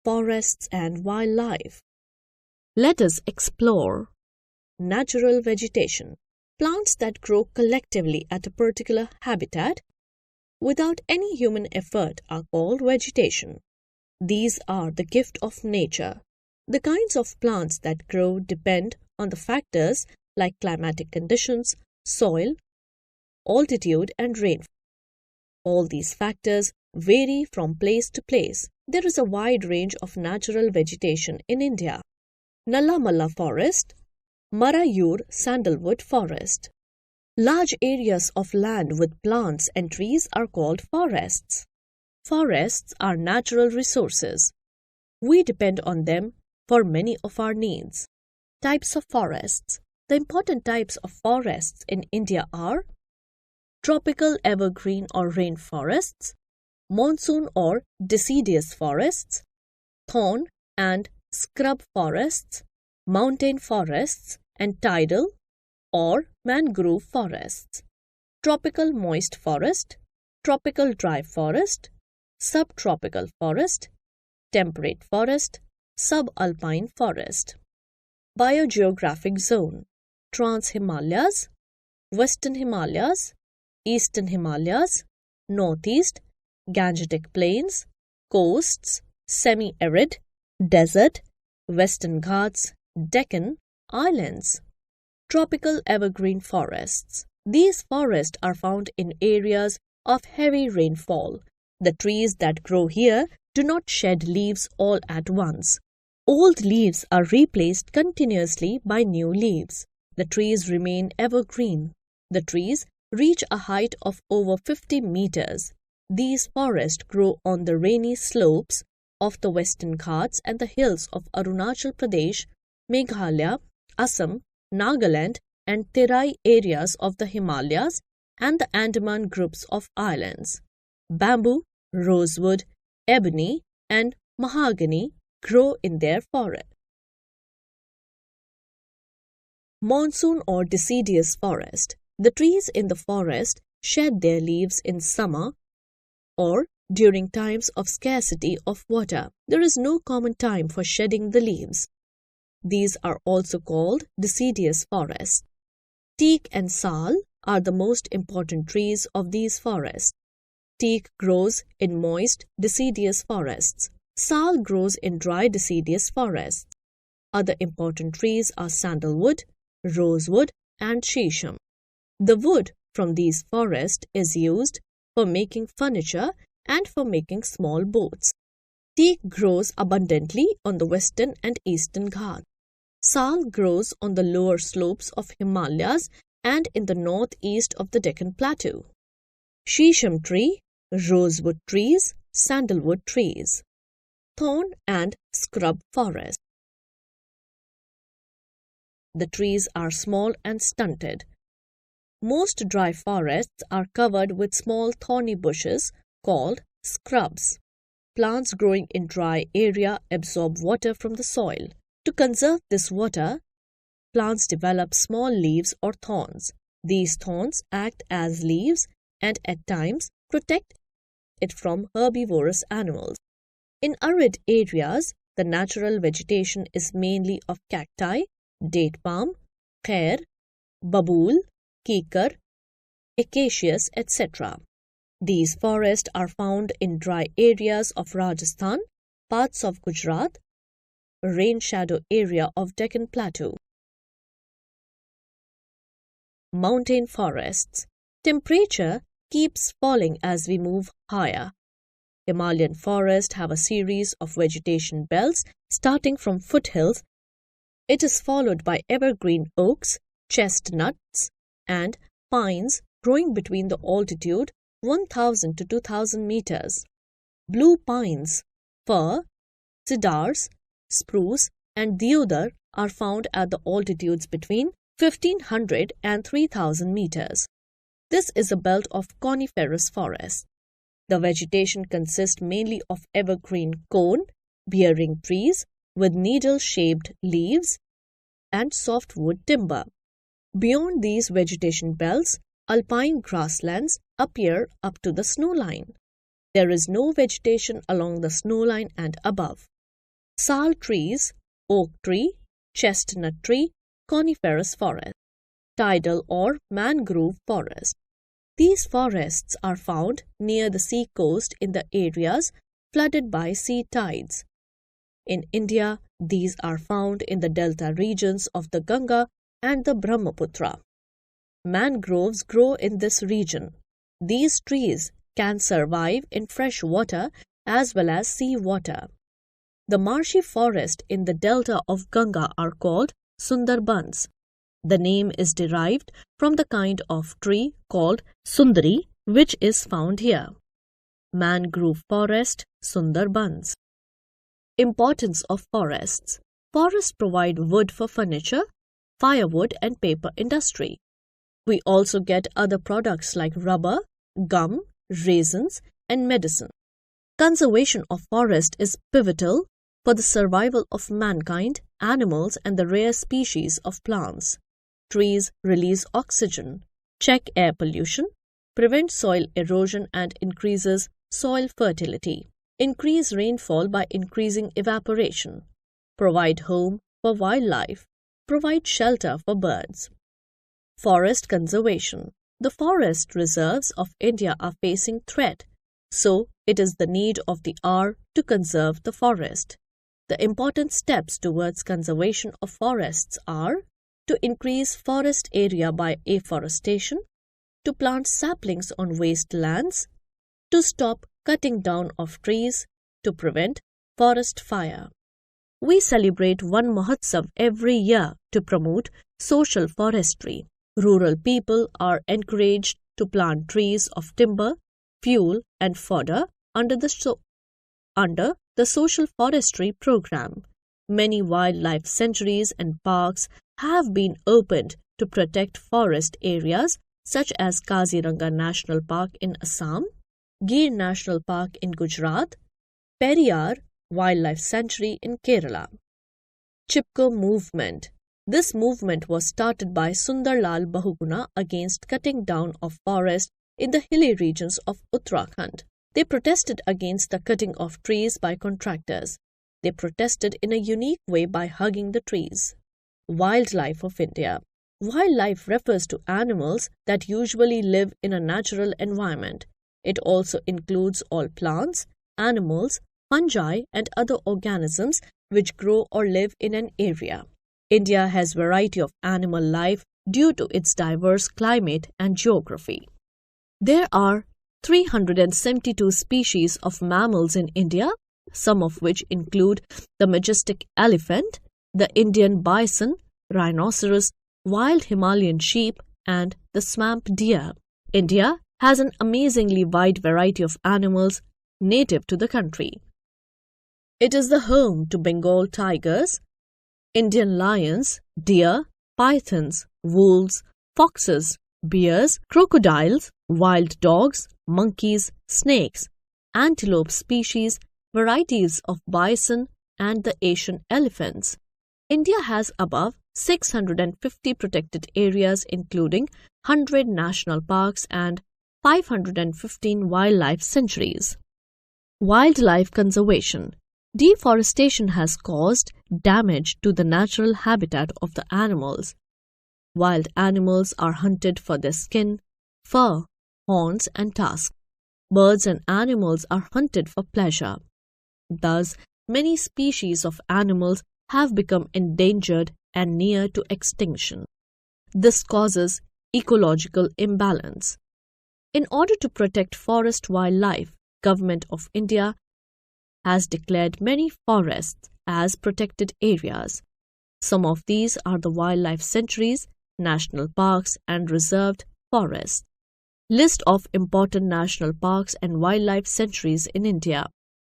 forests and wildlife. Let us explore natural vegetation. Plants that grow collectively at a particular habitat without any human effort are called vegetation. These are the gift of nature. The kinds of plants that grow depend on the factors like climatic conditions, soil, altitude, and rainfall. All these factors vary from place to place. There is a wide range of natural vegetation in India. Nallamalla Forest, Marayur Sandalwood Forest. Large areas of land with plants and trees are called forests. Forests are natural resources. We depend on them for many of our needs. Types of forests. The important types of forests in India are tropical evergreen or rainforests, monsoon or deciduous forests, thorn and scrub forests, mountain forests, and tidal or mangrove forests, tropical moist forest, tropical dry forest, subtropical forest, temperate forest, subalpine forest. Biogeographic zone: Trans-Himalayas, Western Himalayas, Eastern Himalayas, Northeast, Gangetic Plains, coasts, semi-arid, desert, Western Ghats, Deccan, islands. Tropical evergreen forests. These forests are found in areas of heavy rainfall. The trees that grow here do not shed leaves all at once. Old leaves are replaced continuously by new leaves. The trees remain evergreen. The trees reach a height of over 50 meters. These forests grow on the rainy slopes of the Western Ghats and the hills of Arunachal Pradesh, Meghalaya, Assam, Nagaland, and Terai areas of the Himalayas and the Andaman groups of islands. Bamboo, rosewood, ebony, and mahogany grow in their forest. Monsoon or deciduous forest. The trees in the forest shed their leaves in summer or during times of scarcity of water. There is no common time for shedding the leaves. These are also called deciduous forests. Teak and sal are the most important trees of these forests. Teak grows in moist deciduous forests. Sal grows in dry deciduous forests. Other important trees are sandalwood, rosewood, and shisham. The wood from these forests is used for making furniture and for making small boats. Teak grows abundantly on the western and eastern Ghats. Sal grows on the lower slopes of Himalayas and in the northeast of the Deccan Plateau. Shisham tree, rosewood trees, sandalwood trees. Thorn and scrub forest. The trees are small and stunted. Most dry forests are covered with small thorny bushes called scrubs. Plants growing in dry area absorb water from the soil. To conserve this water, plants develop small leaves or thorns. These thorns act as leaves and at times protect it from herbivorous animals. In arid areas, the natural vegetation is mainly of cacti, date palm, khair, babool, kikar, acacias, etc. These forests are found in dry areas of Rajasthan, parts of Gujarat, rain shadow area of Deccan Plateau. Mountain forests. Temperature keeps falling as we move higher. Himalayan forests have a series of vegetation belts starting from foothills. It is followed by evergreen oaks, chestnuts, and pines growing between the altitude 1000 to 2000 meters. Blue pines, fir, cedars, spruce, and deodar are found at the altitudes between 1500 and 3000 meters. This is a belt of coniferous forests. The vegetation consists mainly of evergreen cone-bearing trees with needle-shaped leaves and softwood timber. Beyond these vegetation belts, alpine grasslands appear up to the snowline. There is no vegetation along the snowline and above. Sal trees, oak tree, chestnut tree, coniferous forest, tidal or mangrove forest. These forests are found near the sea coast in the areas flooded by sea tides. In India, these are found in the delta regions of the Ganga and the Brahmaputra. Mangroves grow in this region. These trees can survive in fresh water as well as sea water. The marshy forest in the delta of Ganga are called Sundarbans. The name is derived from the kind of tree called Sundari, which is found here. Mangrove forest, Sundarbans. Importance of forests. Forests provide wood for furniture, firewood and paper industry. We also get other products like rubber, gum, raisins and medicine. Conservation of forest is pivotal for the survival of mankind, animals and the rare species of plants. Trees release oxygen, check air pollution, prevent soil erosion and increases soil fertility, increase rainfall by increasing evaporation, provide home for wildlife, provide shelter for birds. Forest conservation. The forest reserves of India are facing threat, so it is the need of the hour to conserve the forest. The important steps towards conservation of forests are to increase forest area by afforestation, to plant saplings on wastelands, to stop cutting down of trees, to prevent forest fire. We celebrate one Mahotsav every year to promote social forestry. Rural people are encouraged to plant trees of timber, fuel and fodder under the social forestry program. Many wildlife sanctuaries and parks have been opened to protect forest areas such as Kaziranga National Park in Assam, Gir National Park in Gujarat, Periyar Wildlife Sanctuary in Kerala. Chipko movement. This movement was started by Sundarlal Bahuguna against cutting down of forest in the hilly regions of Uttarakhand. They protested against the cutting of trees by contractors. They protested in a unique way by hugging the trees. Wildlife of India. Wildlife refers to animals that usually live in a natural environment. It also includes all plants, animals, fungi and other organisms which grow or live in an area. India has variety of animal life due to its diverse climate and geography. There are 372 species of mammals in India, some of which include the majestic elephant, the Indian bison, rhinoceros, wild Himalayan sheep, and the swamp deer. India has an amazingly wide variety of animals native to the country. It is the home to Bengal tigers, Indian lions, deer, pythons, wolves, foxes, bears, crocodiles, wild dogs, monkeys, snakes, antelope species, varieties of bison, and the Asian elephants. India has above 650 protected areas including 100 national parks and 515 wildlife sanctuaries. Wildlife conservation. Deforestation has caused damage to the natural habitat of the animals. Wild animals are hunted for their skin, fur, horns and tusks. Birds and animals are hunted for pleasure. Thus, many species of animals have become endangered and near to extinction. This causes ecological imbalance. In order to protect forest wildlife, Government of India has declared many forests as protected areas. Some of these are the wildlife sanctuaries, national parks and reserved forests. List of important national parks and wildlife sanctuaries in India.